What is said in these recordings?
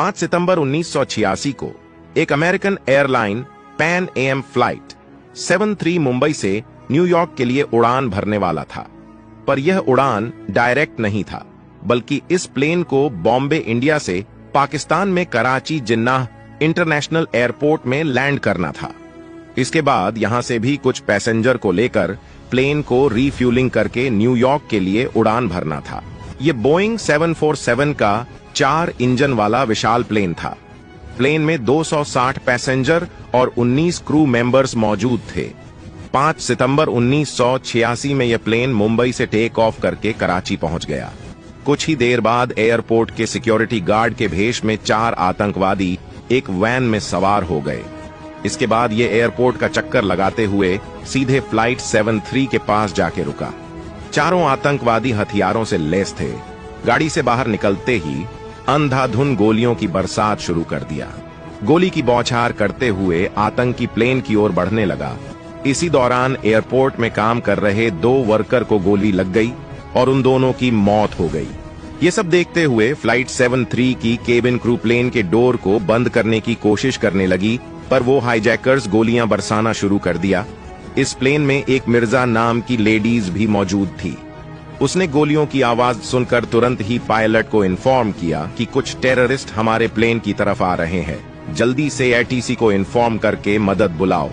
5 सितंबर 1986 को एक American airline Pan Am flight 73 Mumbai से न्यूयॉर्क के लिए उड़ान भरने वाला था, पर यह उड़ान डायरेक्ट नहीं था, बल्कि इस प्लेन को बॉम्बे इंडिया से पाकिस्तान में कराची जिन्नाह इंटरनेशनल एयरपोर्ट में लैंड करना था। इसके बाद यहां से भी कुछ पैसेंजर को लेकर प्लेन को रीफ्यूलिंग करके न्यूयॉर्क के लिए उड़ान भरना था। यह बोइंग 747 का 4 इंजन वाला विशाल प्लेन था। प्लेन में 260 पैसेंजर और 19 क्रू मेंबर्स मौजूद थे। 5 सितंबर 1986 में यह प्लेन मुंबई से टेक ऑफ करके कराची पहुंच गया। कुछ ही देर बाद एयरपोर्ट के सिक्योरिटी गार्ड के भेष में 4 आतंकवादी एक वैन में सवार हो गए। इसके बाद ये एयरपोर्ट का चक्कर लगाते हुए सीधे फ्लाइट 73 के पास जाके रुका। चारों आतंकवादी हथियारों से लैस थे। गाड़ी से बाहर निकलते ही अंधाधुन गोलियों की बरसात शुरू कर दिया। गोली की बौछार करते हुए आतंकी प्लेन की ओर बढ़ने लगा। इसी दौरान एयरपोर्ट में काम कर रहे 2 वर्कर को गोली लग गई और उन दोनों की मौत हो गई। ये सब देखते हुए फ्लाइट 73 की केबिन क्रू प्लेन के डोर को बंद करने की कोशिश करने लगी, पर वो हाईजैकर्स गोलियां बरसाना शुरू कर दिया। इस प्लेन में एक मिर्जा नाम की लेडीज भी मौजूद थी। उसने गोलियों की आवाज सुनकर तुरंत ही पायलट को इन्फॉर्म किया कि कुछ टेररिस्ट हमारे प्लेन की तरफ आ रहे हैं, जल्दी से एटीसी को इन्फॉर्म करके मदद बुलाओ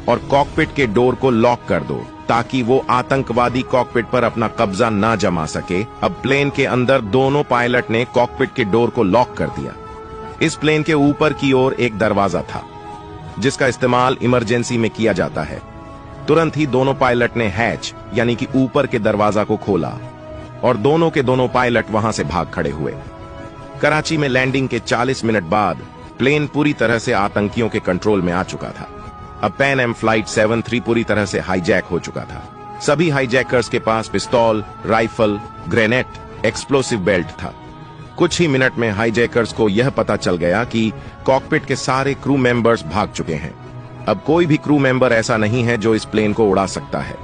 और कॉकपिट के डोर को लॉक कर दो ताकि वो आतंकवादी कॉकपिट पर अपना कब्जा ना जमा सके। अब प्लेन के अंदर दोनों पायलट ने कॉकपिट के डोर को लॉक कर दिया। इस प्लेन के ऊपर की ओर एक दरवाजा था जिसका इस्तेमाल इमरजेंसी में किया जाता है। तुरंत ही दोनों पायलट ने हैच यानी कि ऊपर के दरवाजा को खोला और दोनों के दोनों पायलट वहां से भाग खड़े हुए। कराची में लैंडिंग के 40 मिनट बाद प्लेन पूरी तरह से आतंकियों के कंट्रोल में आ चुका था। अब पैन एम फ्लाइट 73 पूरी तरह से हाईजैक हो चुका था। सभी हाईजैकर्स के पास पिस्तौल, राइफल, ग्रेनेड, एक्सप्लोसिव बेल्ट था। कुछ ही मिनट में हाईजैकर्स को यह पता चल गया कि कॉकपिट के सारे क्रू मेंबर्स भाग चुके हैं। अब कोई भी क्रू मेंबर ऐसा नहीं है जो इस प्लेन को उड़ा सकता है।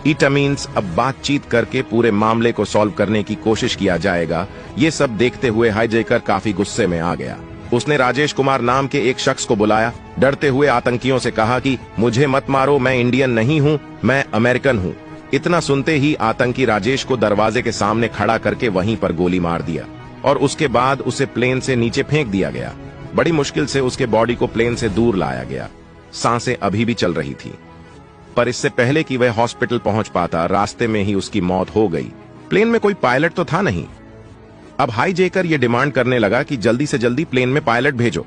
इट मीन्स अब बातचीत करके पूरे मामले को सॉल्व करने की कोशिश किया जाएगा। ये सब देखते हुए हाईजैकर काफी गुस्से में आ गया। उसने राजेश कुमार नाम के एक शख्स को बुलाया, डरते हुए आतंकियों से कहा कि मुझे मत मारो, मैं इंडियन नहीं हूं, मैं अमेरिकन हूं। इतना सुनते ही आतंकी राजेश को दरवाजे के सामने खड़ा करके वहीं पर गोली मार दिया और उसके बाद उसे प्लेन से नीचे फेंक दिया गया। बड़ी मुश्किल से उसके बॉडी को प्लेन से दूर लाया गया। सांसें अभी भी चल रही थी, पर इससे पहले कि वह हॉस्पिटल पहुंच पाता, रास्ते में ही उसकी मौत हो गई। प्लेन में कोई पायलट तो था नहीं। अब हाईजैकर यह डिमांड करने लगा कि जल्दी से जल्दी प्लेन में पायलट भेजो,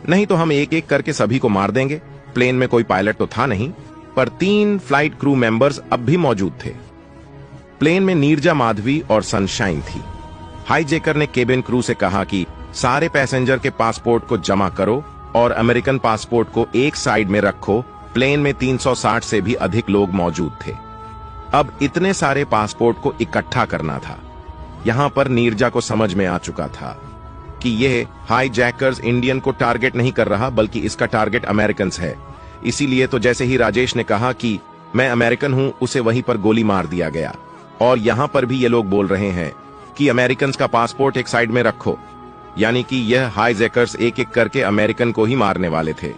नहीं तो हम एक एक करके सभी को मार देंगे। प्लेन में कोई पायलट तो था नहीं, पर 3 फ्लाइट क्रू मेंबर्स अब भी मौजूद थे। प्लेन में नीरजा माधवी और सनशाइन थी। हाईजैकर ने केबिन क्रू से कहा कि सारे पैसेंजर के पासपोर्ट को जमा करो और अमेरिकन पासपोर्ट को एक साइड में रखो। प्लेन में 360 से भी अधिक लोग मौजूद थे। अब इतने सारे पासपोर्ट को इकट्ठा करना था। यहां पर नीरजा को समझ में आ चुका था कि यह हाईजैकर्स इंडियन को टारगेट नहीं कर रहा, बल्कि इसका टारगेट अमेरिकन्स है। इसीलिए तो जैसे ही राजेश ने कहा कि मैं अमेरिकन हूं, उसे वहीं पर गोली मार दिया गया। और यहां पर भी ये लोग बोल रहे हैं कि अमेरिकन्स का पासपोर्ट एक साइड में रखो, यानी कि यह हाईजैकर्स एक एक करके अमेरिकन को ही मारने वाले थे।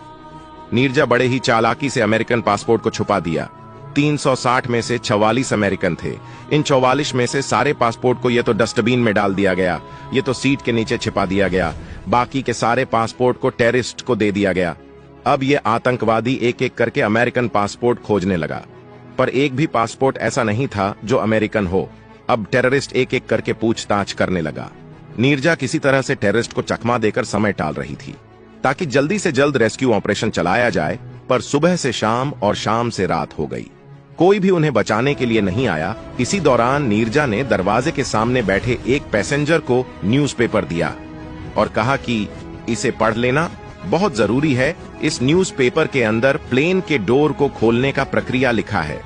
नीरजा बड़े ही चालाकी से अमेरिकन पासपोर्ट को छुपा दिया। 360 में से 44 अमेरिकन थे। इन 44 में से सारे पासपोर्ट को ये तो डस्टबिन में डाल दिया गया, ये तो सीट के नीचे छिपा दिया गया। बाकी के सारे पासपोर्ट को टेररिस्ट को दे दिया गया। अब ये आतंकवादी एक एक करके अमेरिकन पासपोर्ट खोजने लगा, पर एक भी पासपोर्ट ऐसा नहीं था जो अमेरिकन हो। अब टेररिस्ट एक एक करके पूछताछ करने लगा। नीरजा किसी तरह से टेररिस्ट को चकमा देकर समय टाल रही थी ताकि जल्दी से जल्द रेस्क्यू ऑपरेशन चलाया जाए, पर सुबह से शाम और शाम से रात हो गई। कोई भी उन्हें बचाने के लिए नहीं आया। इसी दौरान नीरजा ने दरवाजे के सामने बैठे एक पैसेंजर को न्यूज़पेपर दिया और कहा कि इसे पढ़ लेना, बहुत जरूरी है। इस न्यूज़पेपर के अंदर प्लेन के डोर को खोलने का प्रक्रिया लिखा है।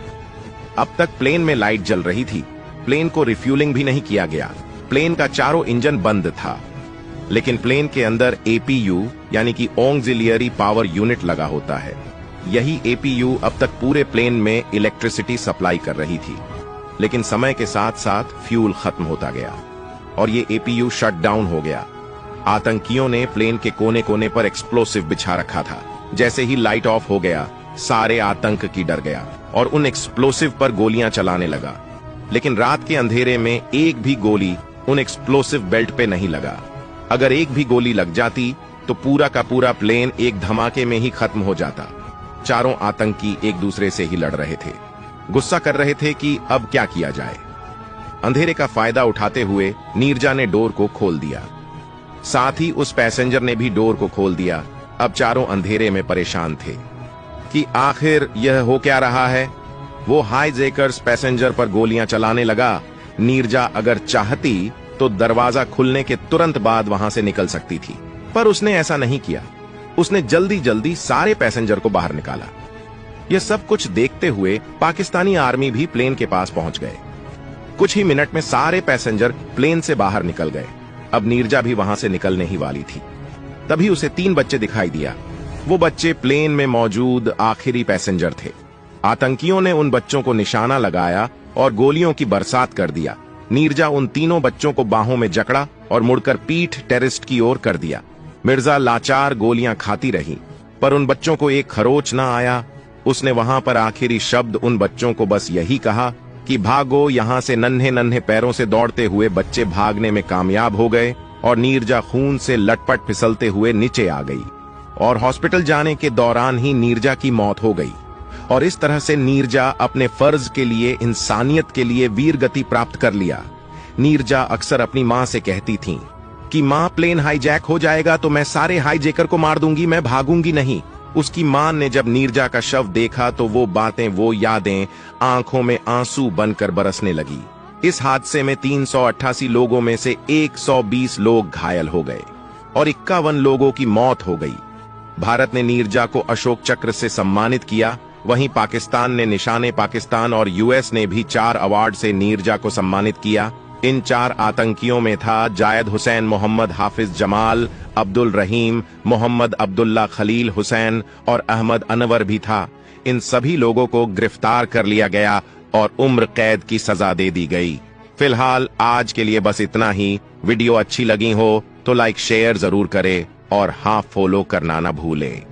अब तक प्लेन में लाइट जल रही थी। प्लेन को रिफ्यूलिंग भी नहीं किया गया। प्लेन का चारों इंजन बंद था, लेकिन प्लेन के अंदर एपीयू यानी कि ऑक्सिलियरी पावर यूनिट लगा होता है। यही एपीयू अब तक पूरे प्लेन में इलेक्ट्रिसिटी सप्लाई कर रही थी, लेकिन समय के साथ साथ फ्यूल खत्म होता गया और ये एपीयू शट डाउन हो गया। आतंकियों ने प्लेन के कोने कोने पर एक्सप्लोसिव बिछा रखा था। जैसे ही लाइट ऑफ हो गया, सारे आतंक की डर गया और उन एक्सप्लोसिव पर गोलियां चलाने लगा। लेकिन रात के अंधेरे में एक भी गोली उन एक्सप्लोसिव बेल्ट पे नहीं लगा। अगर एक भी गोली लग जाती तो पूरा का पूरा प्लेन एक धमाके में ही खत्म हो जाता। चारों आतंकी एक दूसरे से ही लड़ रहे थे, गुस्सा कर रहे थे कि अब क्या किया जाए। अंधेरे का फायदा उठाते हुए नीरजा ने डोर को खोल दिया। साथ ही उस पैसेंजर ने भी डोर को खोल दिया। अब चारों अंधेरे में परेशान थे कि आखिर यह हो क्या रहा है। वो हाईजैकर्स पैसेंजर पर गोलियां चलाने लगा। नीरजा अगर चाहती तो दरवाजा खुलने के तुरंत बाद वहां से निकल सकती थी, पर उसने ऐसा नहीं किया। उसने जल्दी जल्दी सारे पैसेंजर को बाहर निकाला। यह सब कुछ देखते हुए पाकिस्तानी आर्मी भी प्लेन के पास पहुंच गए। कुछ ही मिनट में सारे पैसेंजर प्लेन से बाहर निकल गए। अब नीरजा भी वहां से निकलने ही वाली थी। तभी उसे 3 बच्चे दिखाई दिया। वो बच्चे प्लेन में मौजूद आखिरी पैसेंजर थे। आतंकियों ने उन बच्चों को निशाना लगाया और गोलियों की बरसात कर दिया। नीरजा उन तीनों बच्चों को बाहों में जकड़ा और मुड़कर पीठ टेररिस्ट की ओर कर दिया। मिर्जा लाचार गोलियां खाती रही, पर उन बच्चों को एक खरोच ना आया। उसने वहां पर आखिरी शब्द उन बच्चों को बस यही कहा कि भागो यहां से। नन्हे नन्हे पैरों से दौड़ते हुए बच्चे भागने में कामयाब हो गए और नीरजा खून से लटपट फिसलते हुए नीचे आ गई और हॉस्पिटल जाने के दौरान ही नीरजा की मौत हो गई। और इस तरह से नीरजा अपने फर्ज के लिए, इंसानियत के लिए वीर गति प्राप्त कर लिया। नीरजा अक्सर अपनी मां से कहती थी कि मां, प्लेन हाईजैक हो जाएगा तो मैं सारे हाईजैकर को मार दूंगी, मैं भागूंगी नहीं। उसकी मां ने जब नीरजा का शव देखा तो वो बातें, वो यादें आंखों में आंसू बनकर बरसने लगी। इस हादसे में 388 लोगों में से 120 लोग घायल हो गए और 51 लोगों की मौत हो गई। भारत ने नीरजा को अशोक चक्र से सम्मानित किया। वहीं पाकिस्तान ने निशाने पाकिस्तान और यूएस ने भी 4 अवार्ड से नीरजा को सम्मानित किया। इन 4 आतंकियों में था जायद हुसैन, मोहम्मद हाफिज जमाल, अब्दुल रहीम, मोहम्मद अब्दुल्ला खलील हुसैन और अहमद अनवर भी था। इन सभी लोगों को गिरफ्तार कर लिया गया और उम्र कैद की सजा दे दी गई। फिलहाल आज के लिए बस इतना ही। वीडियो अच्छी लगी हो तो लाइक शेयर जरूर करें और हाँ, फॉलो करना ना भूलें।